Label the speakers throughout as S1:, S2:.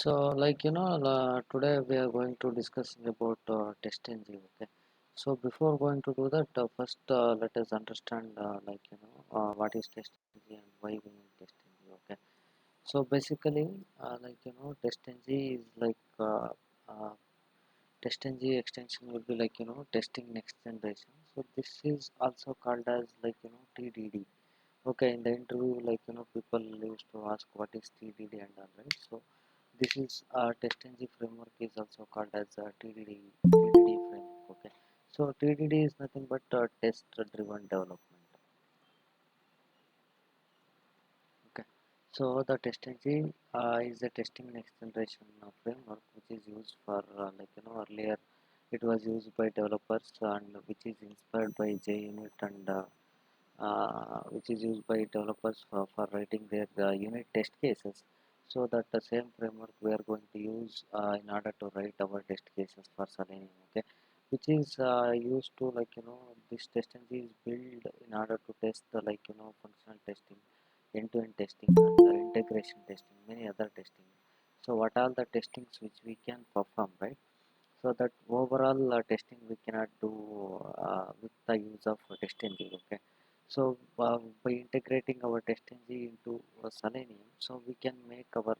S1: So, today we are going to discussing about testng. Okay. So, before going to do that, first let us understand, what is testng and why we need testng. Okay. So, basically, testng is uh, testng extension will be testing next generation. So, this is also called as TDD. Okay, in the interview, people used to ask what is TDD and all, right? So this is testng framework is also called as TDD framework. Okay, so TDD is nothing but test driven development. Okay, so the testng is a testing next generation framework which is used for earlier it was used by developers and which is inspired by JUnit and which is used by developers for writing their unit test cases. So that the same framework we are going to use in order to write our test cases for Selenium. Okay, which is used to this test engine is built in order to test the functional testing, end-to-end testing, and integration testing, many other testing. So what are the testings which we can perform, right? So that overall testing we cannot do with the use of testng. Okay, so by integrating our testng into Selenium, so we can make our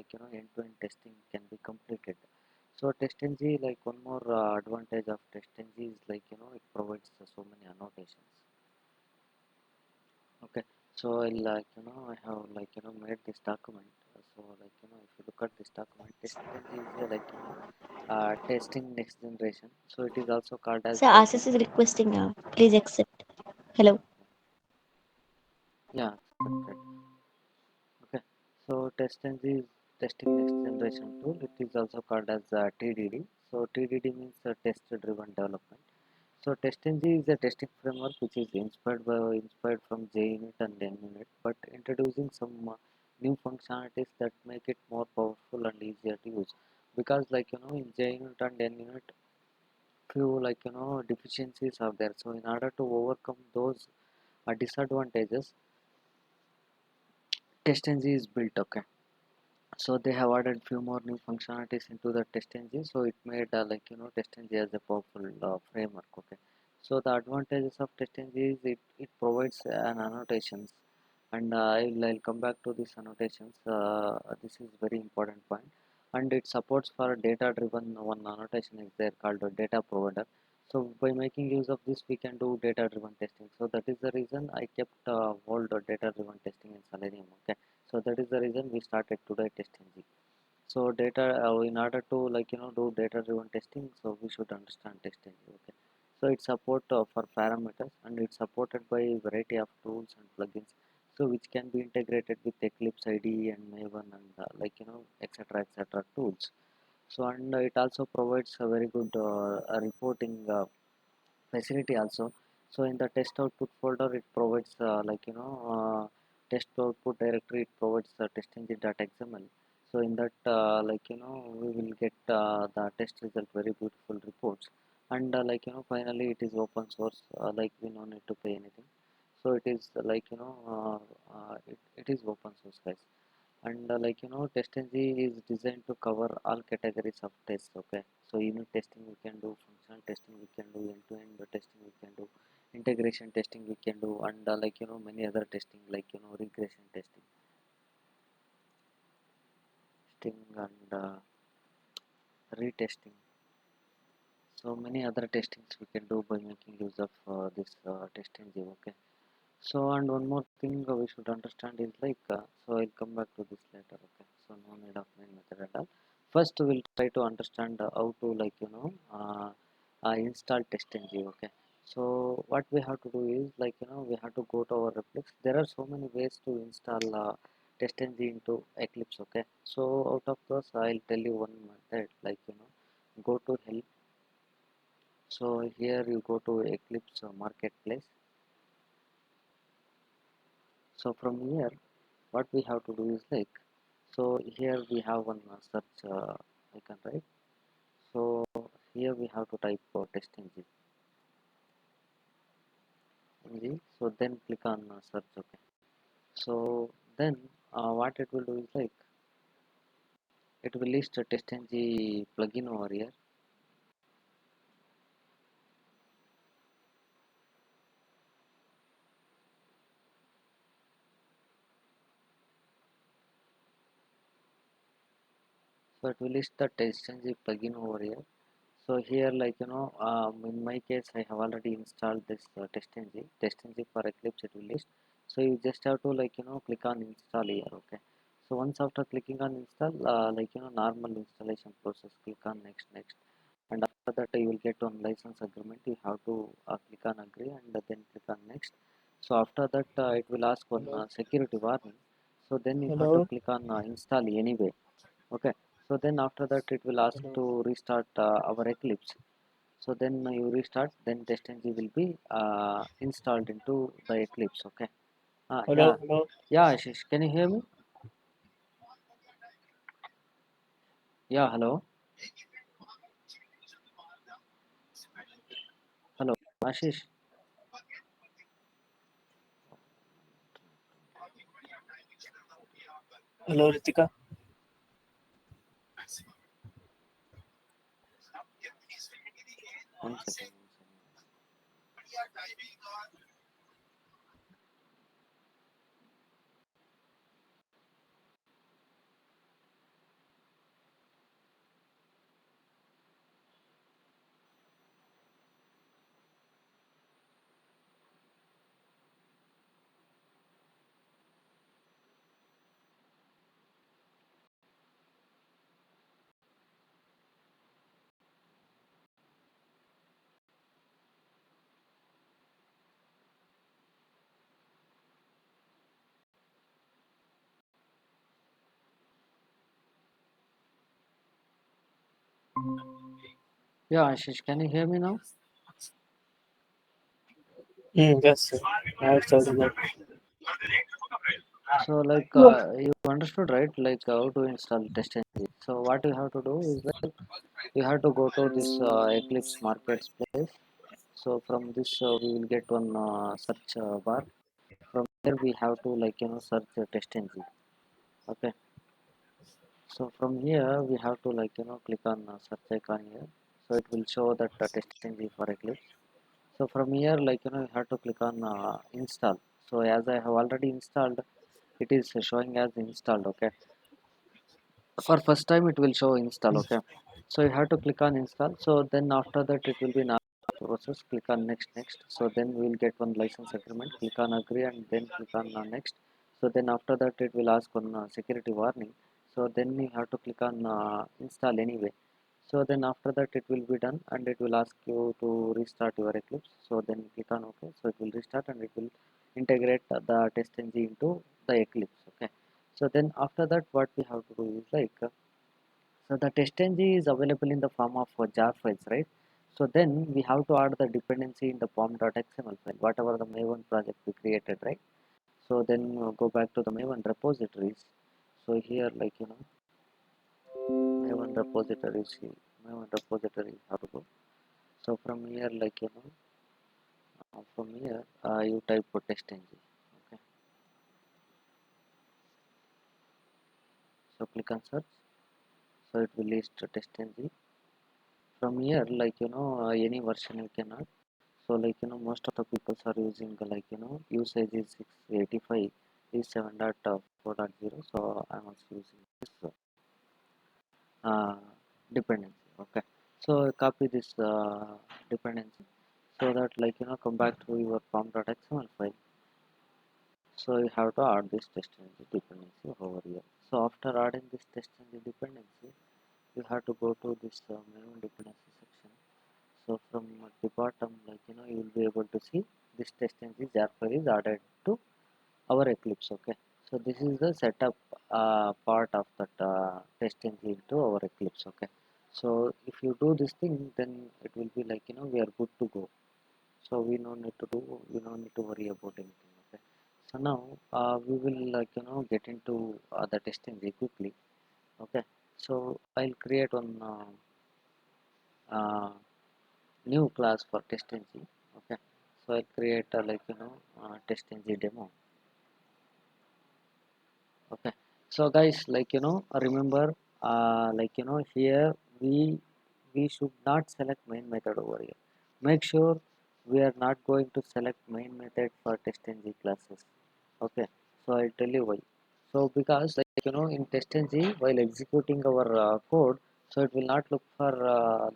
S1: end-to-end testing can be completed. So testng, like one more advantage of testng is it provides so many annotations. Okay, so I'll I have made this document. So if you look at this document, testng is testing next generation. So it is also called as
S2: So Assis is requesting, please accept. Hello.
S1: yeah, accepted. Okay, so testng is testing next generation tool. It is also called as TDD. So TDD means test driven development. So testng is a testing framework which is inspired from JUnit and NUnit, but introducing some new functionalities that make it more powerful and easier to use. Because in JUnit and NUnit, few deficiencies are there. So in order to overcome those disadvantages, testng is built. Okay, so they have added few more new functionalities into the testng, so it made testng as a powerful framework. Okay, so the advantages of testng is it provides an annotations, and I'll come back to these annotations. This is very important point, and it supports for data driven. One annotation is there called a data provider. So by making use of this we can do data driven testing. So that is the reason I kept old data driven testing in Selenium. Okay, so that is the reason we started today testng. So data in order to do data driven testing, so we should understand testng. Okay, so it's support for parameters, and it's supported by a variety of tools and plugins, so which can be integrated with Eclipse IDE and Maven and etc etc tools. So and it also provides a very good reporting facility also. So in the test output folder it provides test output directory, it provides testng.xml. So in that we will get the test result, very beautiful reports. And finally it is open source, we no need to pay anything. So it is it is open source, guys. And testng is designed to cover all categories of tests. Okay, so unit testing we can do, functional testing we can do, end-to-end testing we can do, integration testing we can do, and many other testing regression testing and retesting. So many other testings we can do by making use of this testng. Okay, so and one more thing we should understand is so I'll come back to this later. Okay, so no need of main method at all. First we'll try to understand how to install testng. Okay, so what we have to do is we have to go to our Eclipse. There are so many ways to install testng into Eclipse. Okay, so out of those I'll tell you one method, go to help. So here you go to Eclipse marketplace. So from here what we have to do is so here we have one search icon, right? So here we have to type testng. So then click on search. Okay, so then what it will do is it will list a testng plugin over here. So it will list the testng plugin over here. So here, in my case, I have already installed this testng for Eclipse. It will list. So you just have to click on install here. Okay. So once after clicking on install, normal installation process. Click on next, and after that you will get one license agreement. You have to click on agree and then click on next. So after that, it will ask one
S3: Hello,
S1: security warning. So then you have to
S3: hello,
S1: click on install anyway. Okay, so then after that it will ask
S3: hello,
S1: to restart our Eclipse. So then you restart, then testng will be installed into the Eclipse. Okay. Yeah,
S3: hello.
S1: yeah, Ashish, can you hear me? Yeah, hello, hello, Ashish.
S3: Hello, Ritika.
S1: One second, one second. Yeah, Ashish, can you hear me now?
S3: Yes, sir. Now it's audible.
S1: So you understood, right? Like how to install testng. So what you have to do is that you have to go to this Eclipse marketplace. So from this we will get one search bar. From there we have to search testng. Okay. So from here we have to click on search icon here. So it will show that testng for Eclipse. So from here you have to click on install. So as I have already installed, it is showing as installed. Okay. For first time it will show install. Okay, so you have to click on install. So then after that it will be now process. Click on next. So then we will get one license agreement. Click on agree and then click on next. So then after that it will ask one security warning. So then you have to click on install anyway. So then after that it will be done and it will ask you to restart your Eclipse. So then click on OK. So it will restart and it will integrate the testng into the Eclipse. Okay, so then after that what we have to do is so the testng is available in the form of jar files, right? So then we have to add the dependency in the pom.xml file, whatever the Maven project we created, right? So then go back to the Maven repositories. So here Maven repositories, Maven repository how to go. So from here from here you type for testng. Okay, so click on search. So it will list testng. From here any version you can add. So most of the people are using usage is 685 is 7.4.0. So I was using this uh, dependency. Okay, so copy this dependency so that come back to your form.xml file. So you have to add this testng dependency over here. So after adding this testng dependency, you have to go to this main dependency section. So from the bottom, you will be able to see this testng jar file is added to our Eclipse. Okay, so this is the setup part of that testng into our Eclipse. Okay, so if you do this thing, then it will be we are good to go. So we don't need to worry about anything. Okay, so now we will get into the testng quickly. Okay, so I'll create one uh, new class for testng. Okay, so I'll create testng demo. Okay, so guys remember here we should not select main method over here. Make sure we are not going to select main method for testng classes. Okay, so I'll tell you why. So because in testng, while executing our code, so it will not look for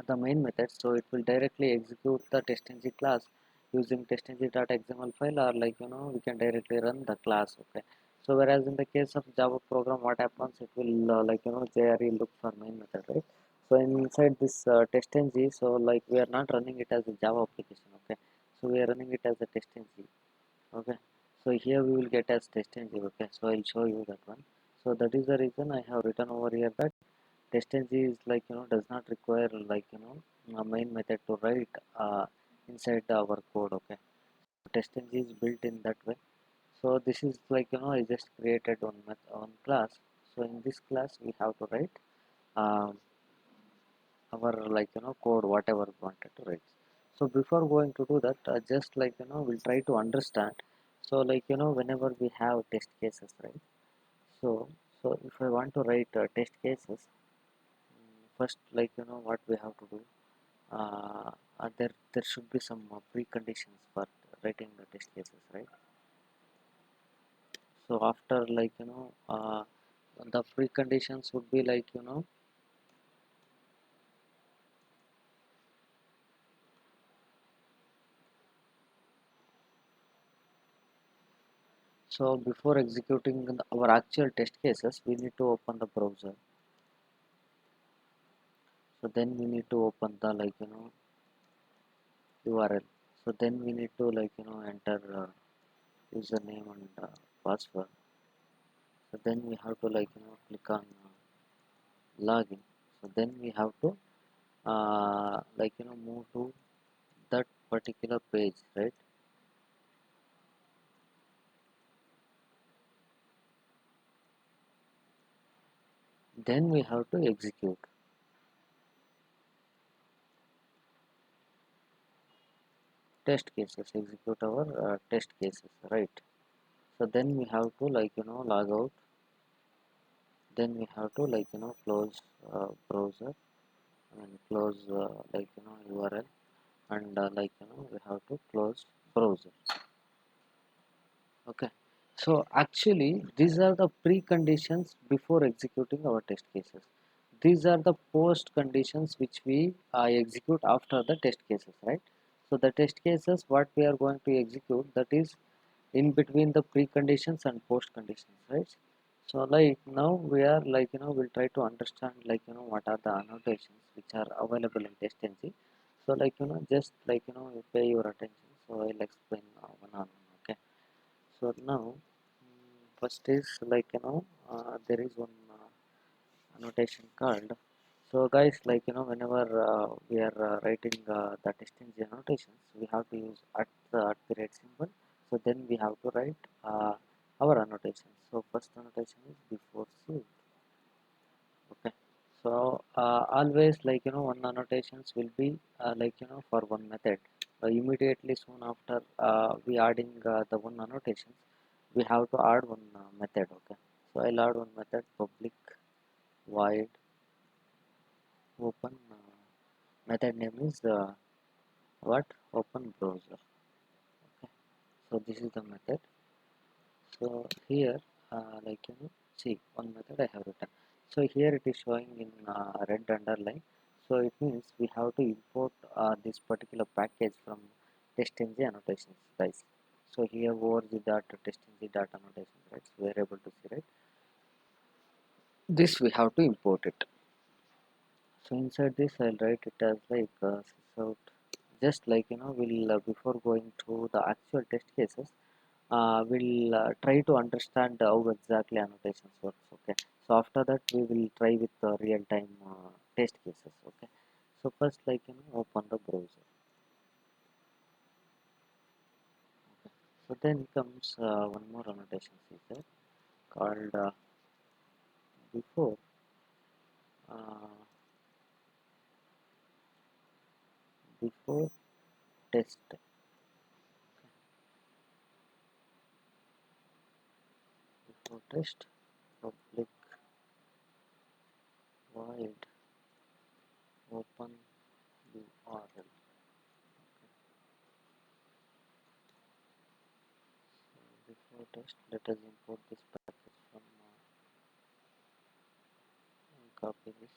S1: the main method, so it will directly execute the testng class using testng.xml file, or we can directly run the class. Okay, so whereas in the case of Java program, what happens, it will JRE look for main method, right? So inside this testng, so we are not running it as a Java application. Okay, so we are running it as a testng. Okay, so here we will get as testng. Okay, so I'll show you that one. So that is the reason I have written over here that testng is does not require a main method to write inside our code. Okay, testng is built in that way. So this is I just created one class. So in this class we have to write um, our code whatever we wanted to write. So before going to do that, just we'll try to understand. So whenever we have test cases, right? So if I want to write test cases, first what we have to do, there should be some preconditions for writing the test cases, right? So after the preconditions would be so before executing our actual test cases, we need to open the browser. So then we need to open the URL. So then we need to enter username and password. So then we have to click on login. So then we have to move to that particular page, right? Then we have to execute test cases, execute our test cases, right? So then we have to log out. Then we have to close browser and close URL, and we have to close browser. Okay, so actually these are the preconditions before executing our test cases. These are the post conditions which we execute after the test cases, right? So the test cases what we are going to execute, that is in between the preconditions and post conditions, right? So now we are we'll try to understand what are the annotations which are available in testng. So just you pay your attention, so I'll explain one on one. Okay, so now first is there is one annotation called. So guys, whenever we are writing the testng annotations, we have to use at the rate symbol. So then we have to write our annotations. So first annotation is before save. Okay, so always one annotations will be for one method. Immediately soon after we adding the one annotations, we have to add one method. Okay, so I'll add one method, public void open. Method name is what, open browser. Okay, so this is the method. So here see one method I have written. So here it is showing in red underline. So it means we have to import this particular package from testng annotations, guys. So here over the data testng data annotations, right? So we are able to see, right? This we have to import it. So inside this I'll write it as sysout. Just we'll before going to the actual test cases, we'll try to understand how exactly annotations works. Okay, so after that we will try with real-time test cases. Okay, so first open the browser. Okay, so then comes one more annotation feature called before uh, before test. Before test public test. Let us import this package from copy this.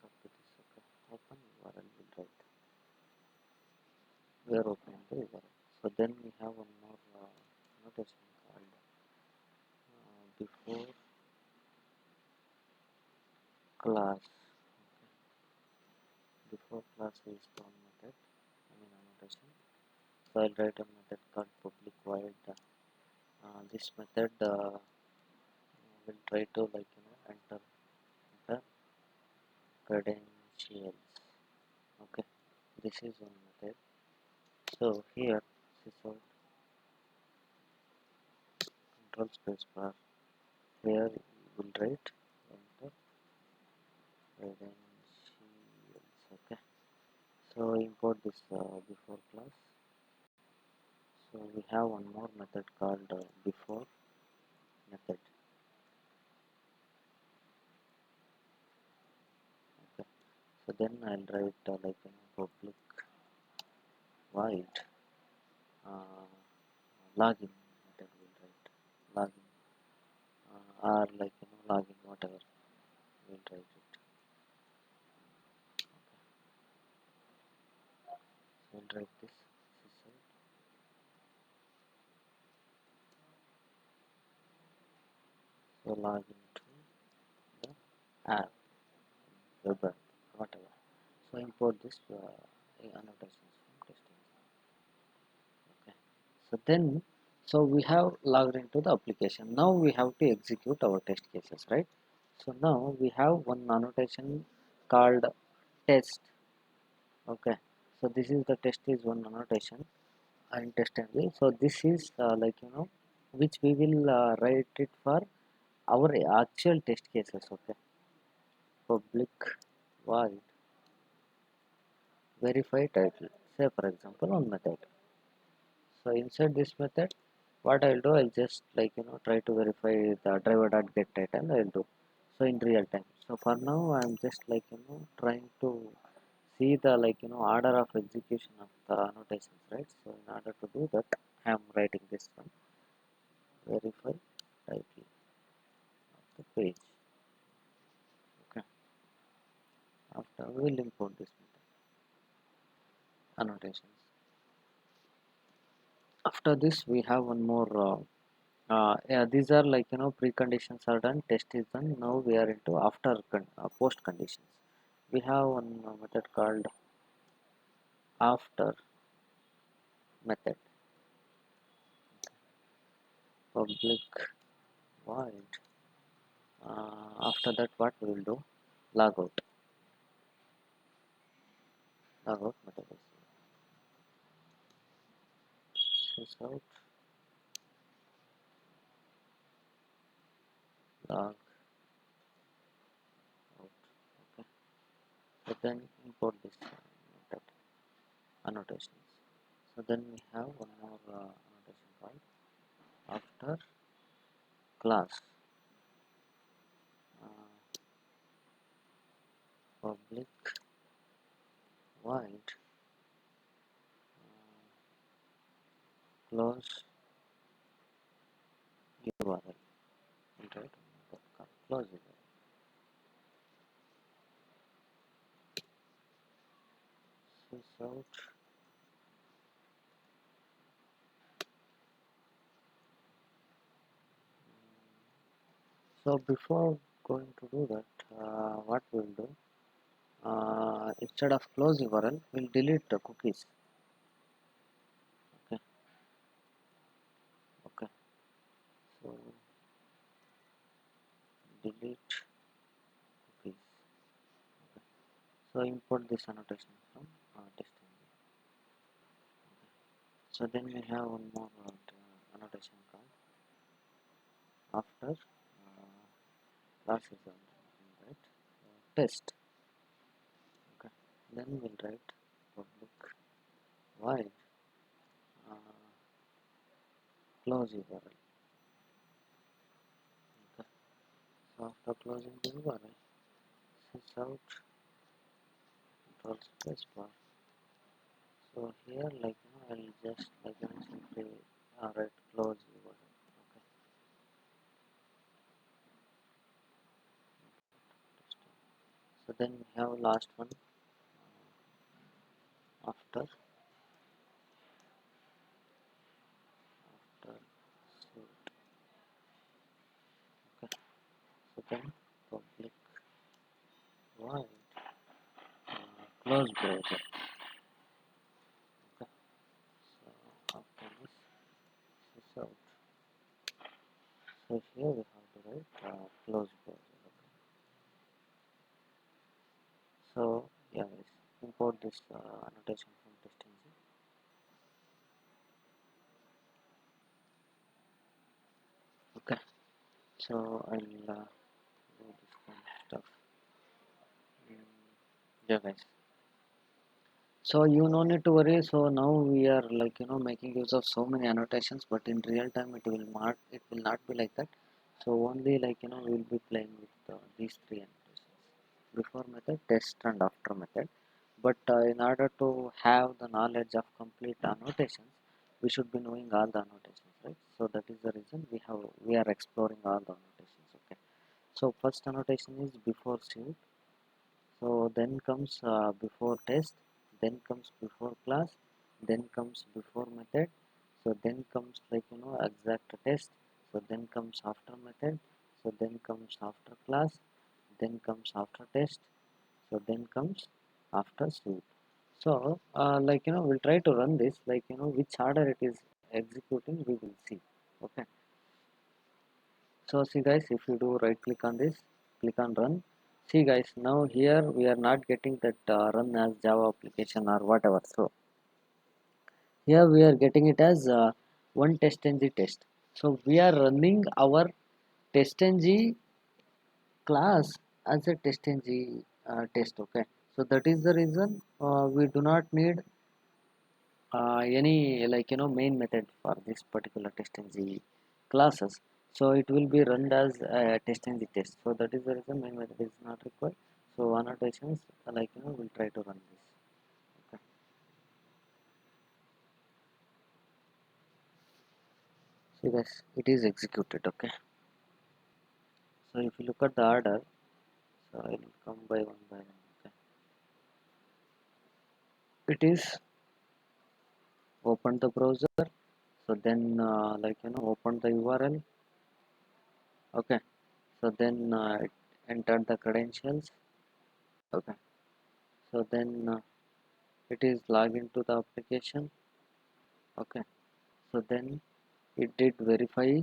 S1: Copy this. Okay. Open URL. Will write. We are opening the URL. So then we have one more notation called before class. Before class is one method. Annotation. So I'll write a method called public void. This method will try to enter the credentials. Okay, this is one method. So here sysout control space bar. Here we will write enter credentials. Okay, so import this before class. So we have one more method called before method. Okay, so then I'll write public void login method. Will write login or login whatever. We'll write it. So we'll write this. So log into the app, web app, whatever. So import this annotations from testing. Okay. So then, so we have logged into the application. Now we have to execute our test cases, right? So now we have one annotation called test. Okay. So this is the test is one annotation and test only. So this is which we will write it for our actual test cases. Okay, public void verify title, say for example one method. So inside this method what I'll do, I'll just try to verify the driver.get title. I'll do so in real time. So for now I'm just trying to see the order of execution of the annotations, right? So in order to do that I am writing this one, verify title of the page. Okay, after we will import this method annotations. After this we have one more yeah, these are preconditions are done, test is done. Now we are into after post conditions. We have one method called after method, public void. After that what we will do, logout. Logout method is out log out. Okay, so then import this method annotations. So then we have one more annotation called after class, public void close URL. Right, close URL. Sys out so before going to do that, what we'll do, instead of close URL we'll delete the cookies. Okay, okay, so delete cookies. Okay. So import this annotation from testing. So then we have one more annotation called after class is on, right? Test. Okay, then we'll write public void close URL. Okay. So after closing the URL, sys out control space bar. So here I'll just simply write close URL. Okay. So then we have last one after suit. Okay. So then public void close browser. Okay. So after this out. So here we have to write close browser. Okay. So yeah, guys, import this annotation from testng. Okay. So I'll do this kind of stuff. Yeah, guys. So you no need to worry. So now we are making use of so many annotations, but in real time it will not be like that. So only we'll be playing with these three annotations: before method, test, and after method. But in order to have the knowledge of complete annotations, we should be knowing all the annotations, right? So that is the reason we are exploring all the annotations. Okay. So first annotation is before suit. So then comes before test, then comes before class, then comes before method. So then comes exact test. So then comes after method. So then comes after class. Then comes after test. So then comes after suit. So we'll try to run this which order it is executing we will see. Okay. So see guys, if you do right click on this, click on run. See guys, now here we are not getting that run as Java application or whatever. So here we are getting it as one testng test. So we are running our testng class as a testng test. Okay. So that is the reason we do not need any main method for this particular testng classes. So it will be run as testng test. So that is the reason main method is not required. So annotations we'll try to run this. Okay. See guys, it is executed. Okay. So if you look at the order, so I will come by one by one. Okay. It is open the browser. So then open the URL. Okay. So then it entered the credentials. Okay. So then it is log into the application. Okay. So then it did verify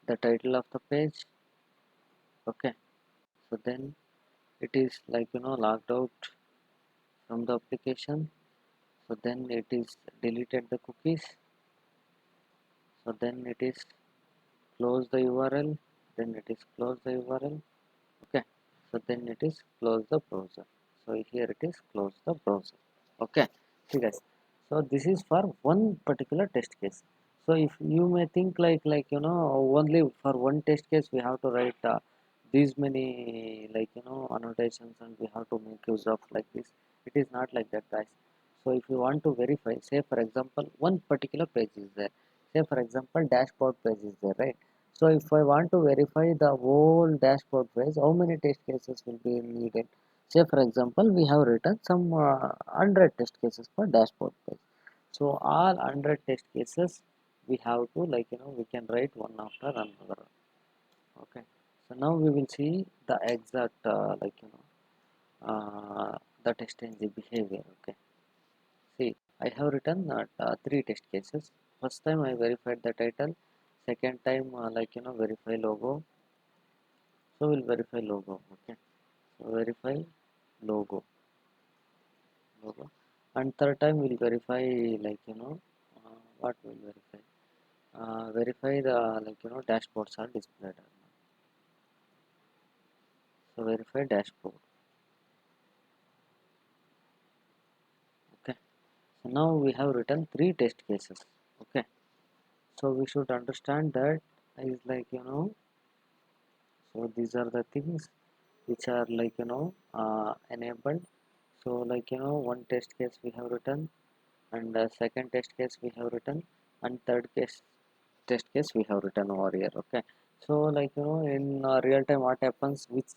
S1: the title of the page. Okay. So then it is logged out from the application. So then it is deleted the cookies. So then it is close the URL. Then it is close the URL. Okay. So then it is close the browser. So here it is close the browser. Okay. See guys, so this is for one particular test case. So if you may think only for one test case we have to write these many annotations and we have to make use of like this. It is not like that guys. So if you want to verify, say for example one particular page is there, say for example dashboard page is there, right? So if I want to verify the whole dashboard page, how many test cases will be needed? Say for example we have written some 100 test cases for dashboard page. So all 100 test cases we have to we can write one after another. Okay. So now we will see the exact the testng behavior. Okay. See, I have written three test cases. First time I verified the title. Second time verify logo. So we'll verify logo. Okay. So verify logo. And third time we'll verify what will verify. Verify the dashboards are displayed. So verify dashboard. Okay. So now we have written three test cases. Okay. So we should understand that is so these are the things which are enabled. So one test case we have written. and second test case we have written, and third case test case we have written over here. Okay, so like in real time what happens, which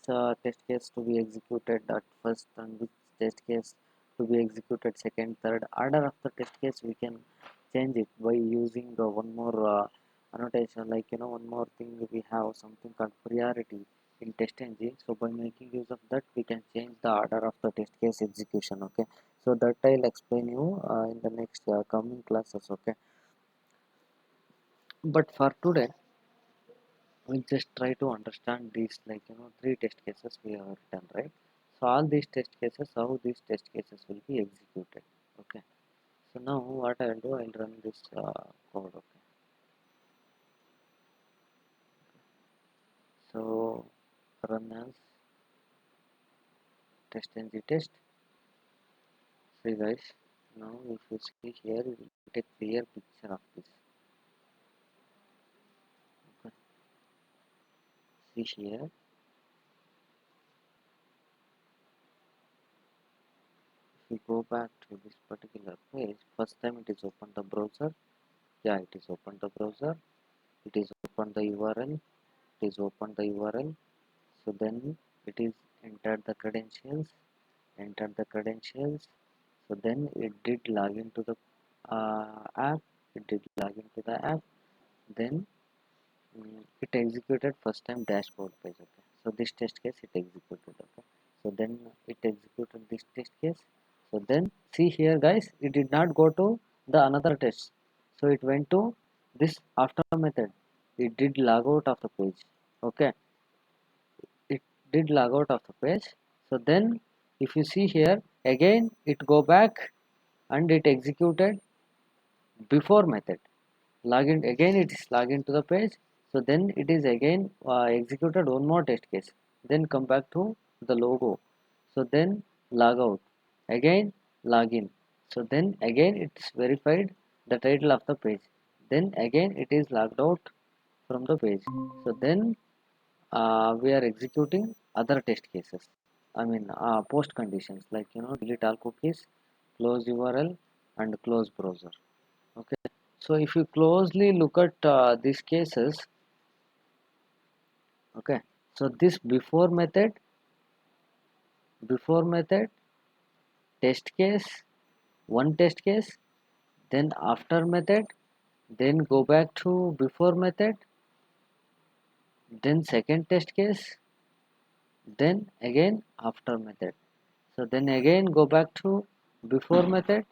S1: test case to be executed at first and which test case to be executed second, third, order of the test case we can change it by using one more annotation, like one more thing, we have something called priority in testng. So by making use of that we can change the order of the test case execution. Okay, so that I'll explain you in the next coming classes. Okay, but for today we just try to understand these, like three test cases we have written, right? So all these test cases, how these test cases will be executed. Okay, so now what I'll do, I'll run this code. Okay, so run as testng test. See guys, now if you see here, you will get a clear picture of this. Okay, see here, if we go back to this particular page, first time it is open the browser. Yeah, it is open the browser, it is open the URL, it is open the URL. So then it is entered the credentials, entered the credentials. So then it did log into the app, it did log into the app. Then it executed first time dashboard page. Okay, so this test case it executed. Okay, so then it executed this test case. So then see here guys, it did not go to the another test, so it went to this after method. It did log out of the page. Okay, it did log out of the page. So then if you see here, again it go back and it executed before method. Login again, it is login to the page. So then it is again executed one more test case, then come back to the logo. So then log out, again login. So then again it is verified the title of the page, then again it is logged out from the page. So then we are executing other test cases, I mean post conditions, like delete all cookies, close URL, and close browser. Okay, so if you closely look at these cases, okay, so this before method test case, one test case, then after method, then go back to before method, then second test case, then again after method. So then again go back to before method,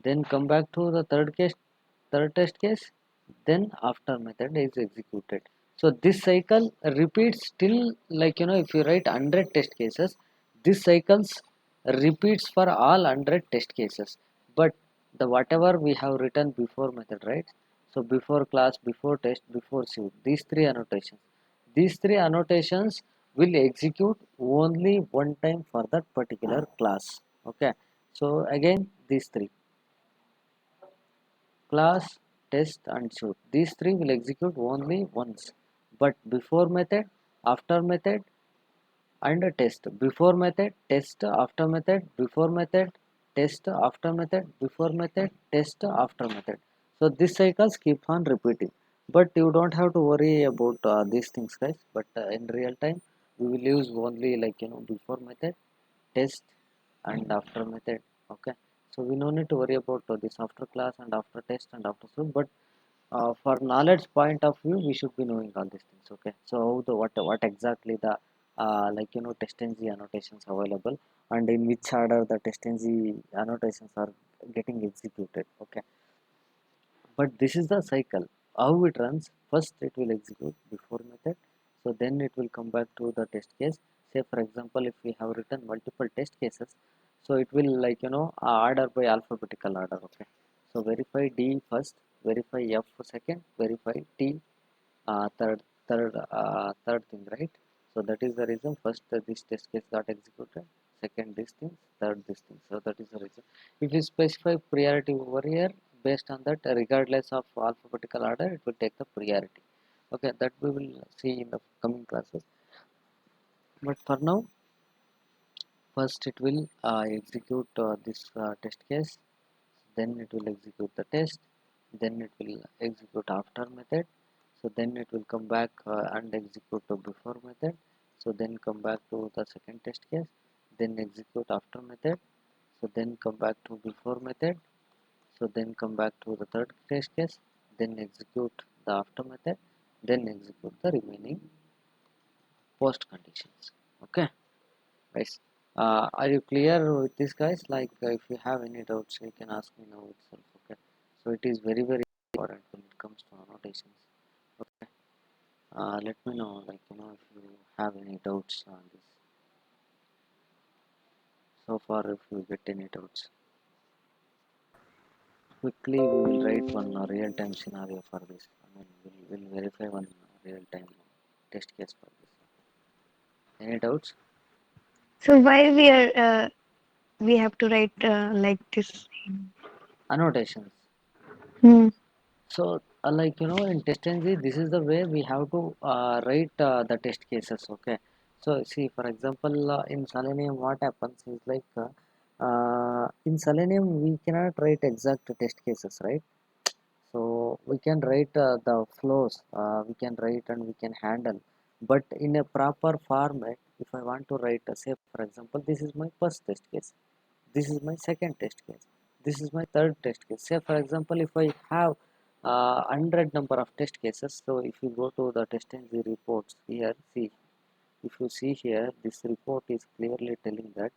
S1: then come back to the third test case, then after method is executed. So this cycle repeats till, like if you write 100 test cases, this cycles repeats for all 100 test cases. But the whatever we have written before method, right? So before class, before test, before suit, these three annotations will execute only one time for that particular class. Okay, so again these three, class, test, and shoot, these three will execute only once. But before method, after method, and a test, before method, test, after method, before method, test, after method, before method, test, after method. So this cycles keep on repeating, but you don't have to worry about these things guys. But in real time we will use only, like before method, test, and after method. Okay, so we no need to worry about this after class and after test and after so. But for knowledge point of view, we should be knowing all these things. Okay, so how the what exactly the like testng annotations available, and in which order the testng annotations are getting executed. Okay, but this is the cycle how it runs. First it will execute before method, so then it will come back to the test case. Say for example, if we have written multiple test cases, so it will, like order by alphabetical order. Okay, so verify D first, verify F second, verify T third thing, right? So that is the reason first this test case got executed, second this thing, third this thing. So that is the reason. If you specify priority over here, based on that, regardless of alphabetical order, it will take the priority. Okay, that we will see in the coming classes. But for now, first it will execute this test case, then it will execute the test, then it will execute after method, so then it will come back and execute the before method, so then come back to the second test case, then execute after method, so then come back to before method, so then come back to the third test case, then execute the after method, then execute the remaining post conditions. Okay, guys, are you clear with this, guys? Like if you have any doubts you can ask me now itself. Okay, so it is very very important when it comes to annotations. Okay, let me know, like if you have any doubts on this so far. If you get any doubts, quickly we will write one real-time scenario for this. I mean, we'll verify one real-time test case for this. Any doubts?
S2: So why we have to write like this?
S1: Annotations.
S2: Hmm.
S1: So, like in testng, this is the way we have to write the test cases. Okay. So, see, for example, in Selenium, what happens is like in Selenium we cannot write exact test cases, right? So we can write the flows, we can write and we can handle, but in a proper format. If I want to write, say for example, this is my first test case, this is my second test case, this is my third test case. Say for example, if I have 100 number of test cases, so if you go to the testng reports here, see, if you see here, this report is clearly telling that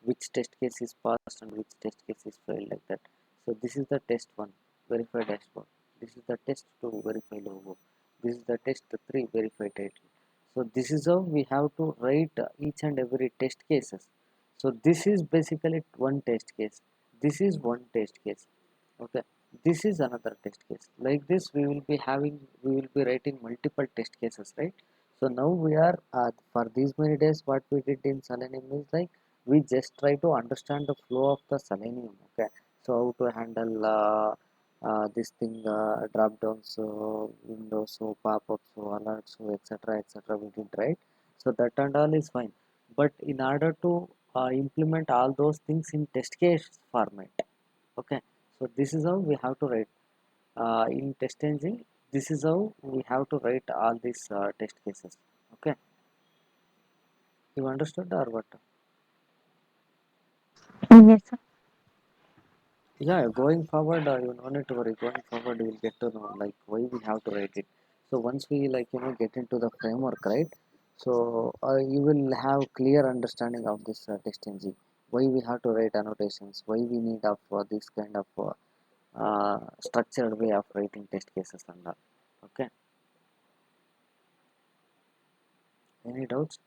S1: which test case is passed and which test case is failed, like that. So this is the test 1 verify dashboard, this is the test 2 verify logo, this is the test 3 verify title. So this is how we have to write each and every test cases. So this is basically one test case, this is one test case. Okay, this is another test case. Like this we will be writing multiple test cases, right? So now we are for these many days what we did in Selenium is like we just try to understand the flow of the Selenium. Okay, so how to handle this thing, drop downs, so windows, so pop-ups, so alerts, so etc we did, right? So that and all is fine, but in order to implement all those things in test case format. Okay, so this is how we have to write in test engine. This is how we have to write all these test cases. Okay, you understood or what?
S2: Yes, sir.
S1: Yeah, going forward, you no need to worry. Going forward, you will get to know like why we have to write it. So once we like get into the framework, right? So you will have clear understanding of this test engine. Why we have to write annotations? Why we need of this kind of structured way of writing test cases and all. Okay, any doubts?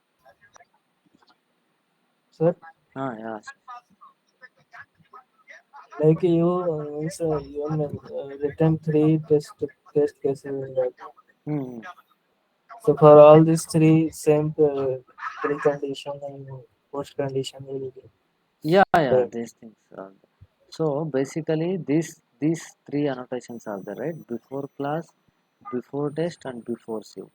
S3: Sir,
S1: Yeah.
S3: like you means written three test cases in that.
S1: Hmm.
S3: So for all these three, same pre-condition and post-condition will be
S1: Yeah,
S3: right.
S1: these things are there. So basically these three annotations are there, right? Before class, before test and before suit.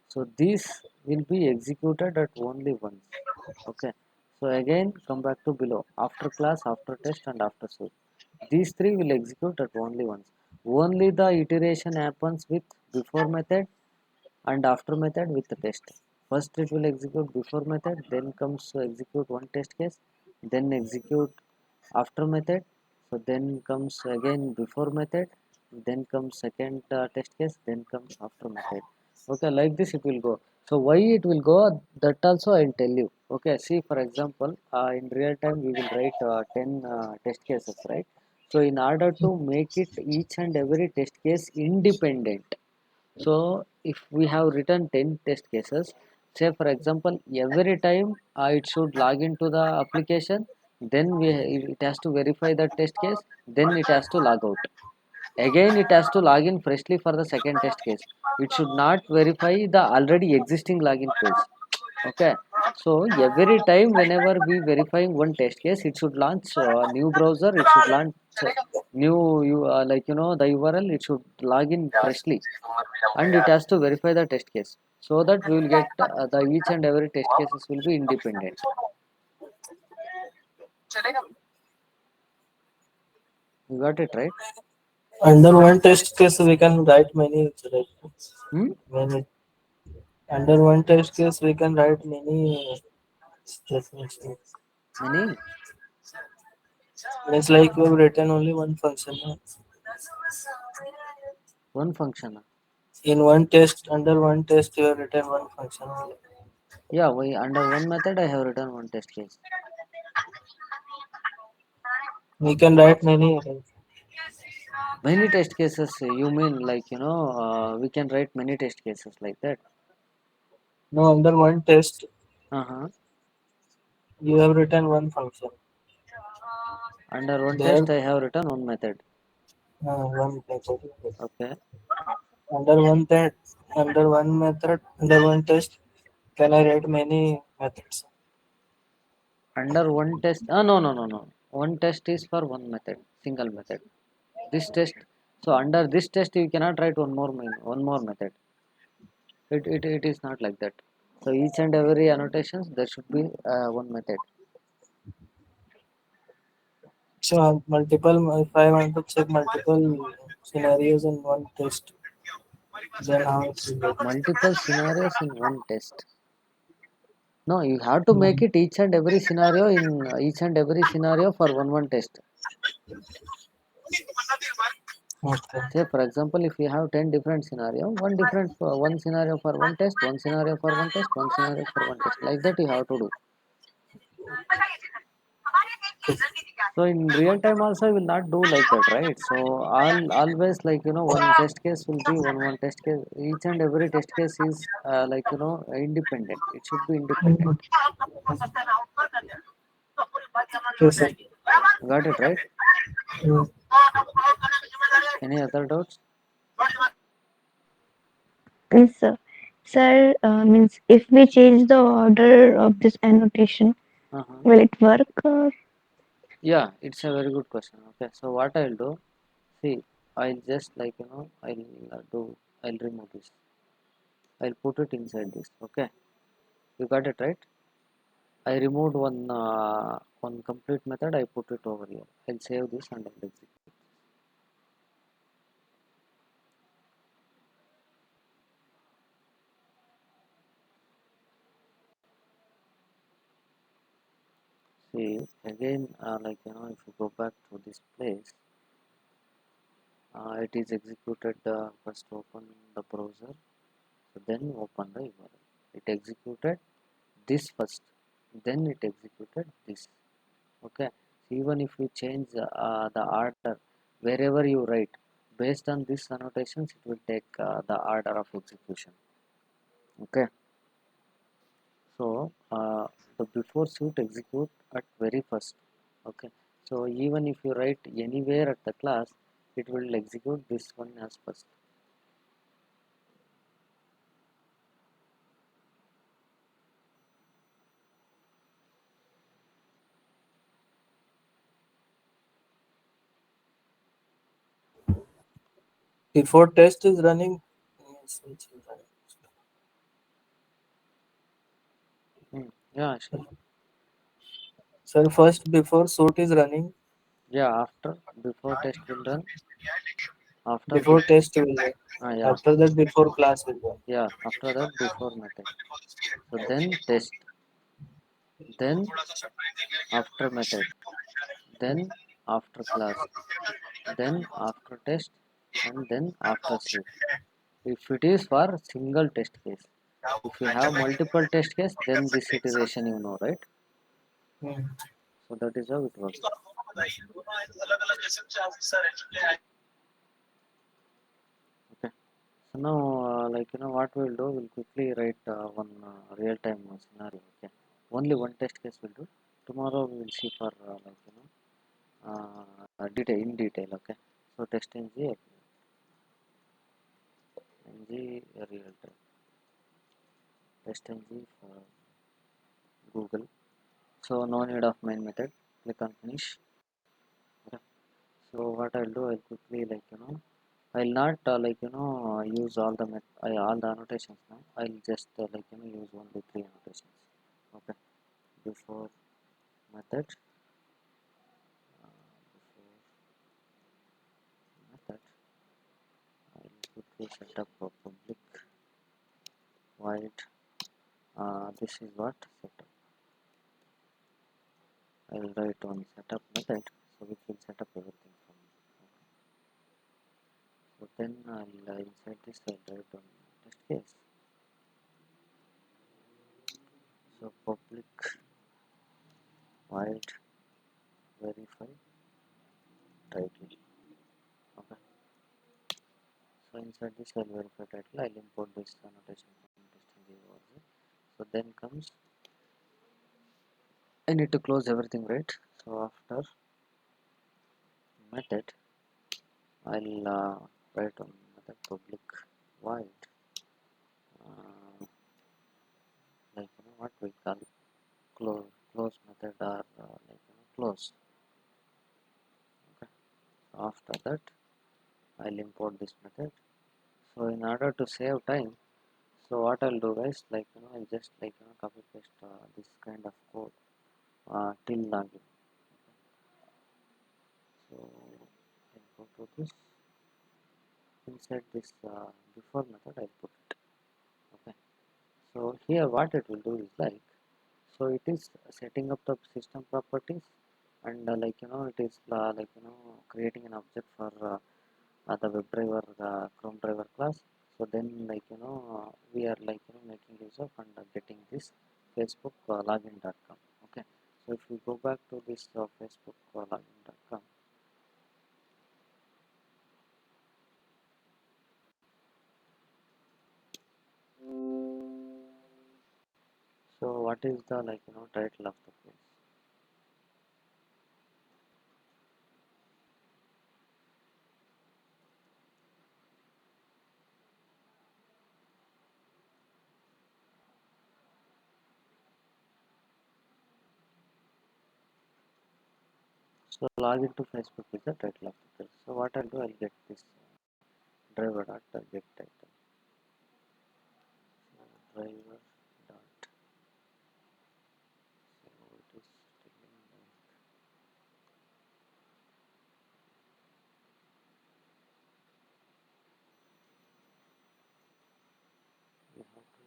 S1: So these will be executed at only once. Okay, so again come back to below, after class, after test and after suit. These three will execute at only once. Only the iteration happens with before method and after method with the test. First it will execute before method, then comes to execute one test case, then execute after method, so then comes again before method, then comes second test case, then comes after method. Okay, like this it will go. So why it will go, that also I'll tell you. Okay, see for example, in real time we will write 10 test cases, right? So in order to make it each and every test case independent, so if we have written 10 test cases, say for example, every time it should log into the application, then it has to verify the test case, then it has to log out. Again, it has to log in freshly for the second test case. It should not verify the already existing login page. Okay. So every time whenever we verifying one test case, it should launch a new browser. It should launch new like the URL. It should log in freshly, and it has to verify the test case, so that we will get the each and every test cases will be independent. You got it right?
S3: Under one test case, we can write many.
S1: Hmm?
S3: Many. Under one test case, we can write many statements.
S1: Many?
S3: It's like we have written only one function.
S1: One function.
S3: In one test, under one test, you have written one function.
S1: Yeah, under one method I have written one test case.
S3: We can write many.
S1: Many test cases, you mean like, we can write many test cases like that?
S3: No, under one test,
S1: Uh-huh.
S3: you have written one function.
S1: Under one
S3: There,
S1: test I have written one method.
S3: one method.
S1: Okay.
S3: Under one method, under one test, can I write many methods?
S1: Under one test, no. One test is for one method, single method. This test, so under this test you cannot write one more method. It is not like that. So each and every annotations there should be one method.
S3: So multiple, if I want to check multiple scenarios in one test, then how it will be?
S1: Multiple scenarios in one test. No, you have to make
S3: Hmm.
S1: it each and every scenario in each and every scenario for one test.
S3: Okay.
S1: Say for example, if you have 10 different scenario, one scenario for one test, one scenario for one test, one scenario for one test. Like that you have to do. So in real time also I will not do like that, right? So always like one test case will be one test case. Each and every test case is independent. It should be independent.
S3: Hmm. Okay, sir.
S1: Got it right?
S3: Hmm.
S1: Any other doubts?
S2: Yes, sir. Sir, means if we change the order of this annotation,
S1: Uh-huh.
S2: will it work?
S1: Yeah, it's a very good question. Okay, so what I'll do, see, I'll just I'll remove this. I'll put it inside this. Okay, you got it right? I removed one complete method. I put it over here. I'll save this and I'll execute. See again, if you go back to this place, it is executed. First open the browser, so then open the URL. It executed this first, then it executed this. Okay, so even if you change the order wherever you write, based on this annotations, it will take the order of execution. Okay, so the before suit execute at very first. Okay, so even if you write anywhere at the class, it will execute this one as first.
S3: Before test is running, yes, which is running.
S1: Yeah, sure.
S3: Sir, first before suit is running,
S1: Yeah, after before test will run, after
S3: before test will run.
S1: yeah,
S3: After that, before class will run.
S1: yeah, after that before method. So then test, then after method, then after class, then after test, and then after sleep. If it is for single test case, if you have multiple test case, then this iteration right?
S3: Hmm.
S1: So that is how it works. Okay. So now, what we'll do, we'll quickly write one real-time scenario. Okay. Only one test case will do. Tomorrow we will see for in detail. Okay. So test ng real time. Test ng for Google. So no need of main method. Click on finish. Okay. So what I'll do, I'll quickly I'll not use all the annotations now. I'll just use only three annotations. Okay. Before method, we set up a public void. This is what setup. I will write on setup method, so which will set up everything from me. So then I'll inside this I'll write on test case. So public void verify title. Okay. So inside this I'll verify title. I'll import this annotation from testng also. So then comes I need to close everything, right? So after method I'll write on method public void what we call close method or close. Okay. So after that I'll import this method. So in order to save time, so what I'll do guys, I'll just copy paste this kind of code till login. So I'll go to this inside this before method I'll put it. Okay. So here what it will do is so it is setting up the system properties and it is creating an object for the web driver, the Chrome driver class. So then we are making use of and getting this Facebook login.com. Okay. So if we go back to this Facebook login.com, so what is the title of the page? So login to Facebook is the title of the page. So what I'll do, I'll get this driver dot get title. So driver dot. So it is telling we have to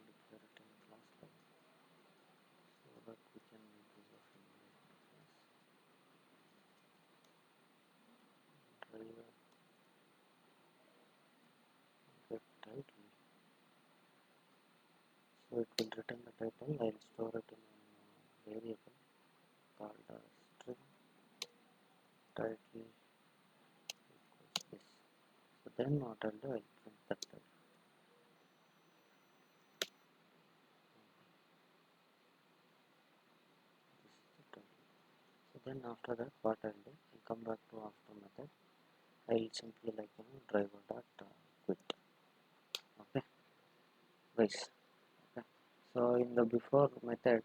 S1: declare it in class level so that we can make use of driver get title. So it will return the title. I'll store it in a variable called string title equals this. So then what I'll do, I'll print that title. This is the title. So then after that, what I'll do, I'll come back to after method. I'll simply driver dot quit. Okay, guys. Okay. So in the before method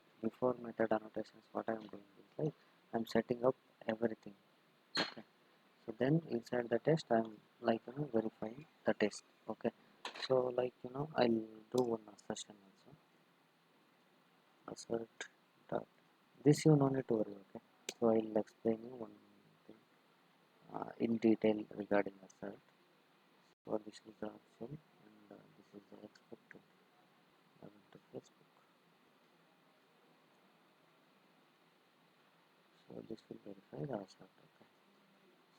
S1: annotations, what I am doing is I'm setting up everything. Okay. So then inside the test I'm verifying the test. Okay. So I'll do one assertion also. Assert dot. This you no need to worry. Okay. So I'll explain you one thing in detail regarding assert. So this is the actual and this is the expected. I went to Facebook. So this will verify the assert. Okay.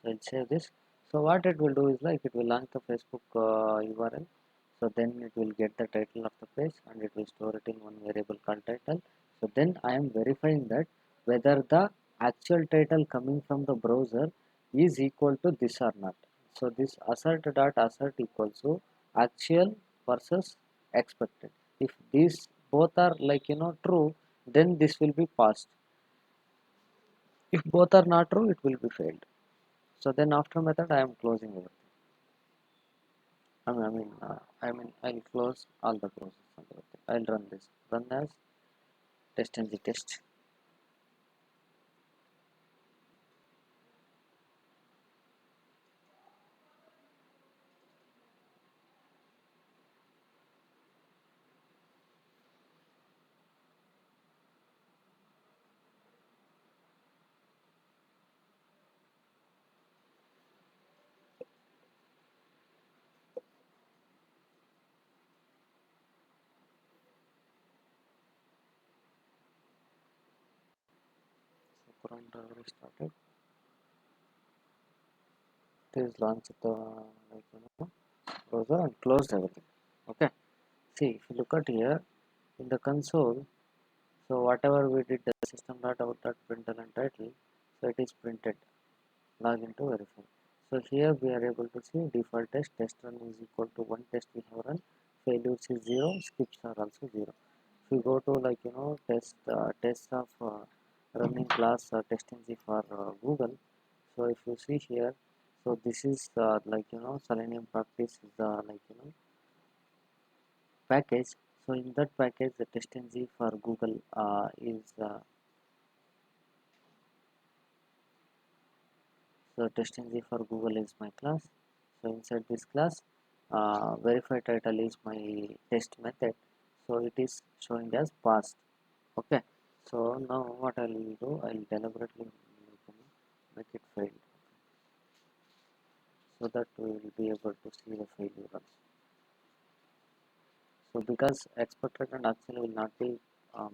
S1: So I'll save this. So what it will do is it will launch the Facebook URL. So then it will get the title of the page and it will store it in one variable called title. So then I am verifying that whether the actual title coming from the browser is equal to this or not. So this assert dot assert equals to actual versus expected. If these both are true, then this will be passed. If both are not true, it will be failed. So then after method I am closing everything. I'll close all the process and everything. I'll run this. Run as testng test. Chrome browser is started. Please launch the browser and close everything. Okay. See, if you look at here in the console, so whatever we did the system.out.println title, so it is printed. Login to verify. So here we are able to see default test run is equal to one test we have run, failures is 0, skips are also 0. If we go to tests of running class testng for Google, so if you see here, so this is Selenium practice is the package. So in that package the testng for Google is so testng for Google is my class. So inside this class verify title is my test method, so it is showing as passed. Okay, so now what I will do, I will deliberately make it failed, so that we will be able to see the failure runs. So because expected and actual will not be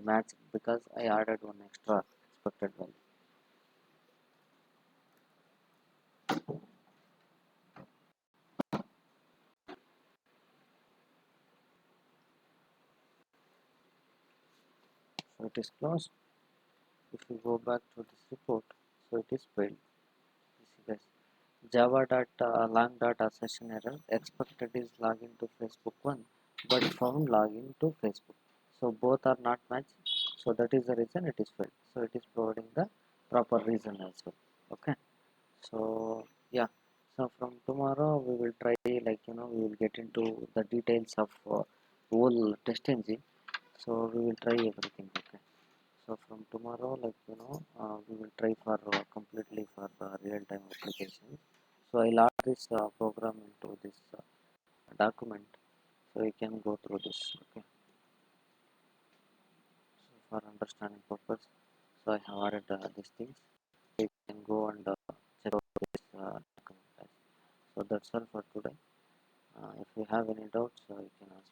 S1: matched because I added one extra expected value. So it is closed. If you go back to this report, so it is failed. You see guys, java dot lang dot assertion error expected is login to Facebook 1 but found login to Facebook, so both are not matched, so that is the reason it is failed. So it is providing the proper reason as well. Okay, so yeah, so from tomorrow we will try we will get into the details of whole test engine, so we will try everything. Okay, so from tomorrow we will try for completely for real-time application. So I'll add this program into this document, so you can go through this. Okay, so for understanding purpose, so I have added these things. You can go and check out this document. So that's all for today. If you have any doubts, you can ask.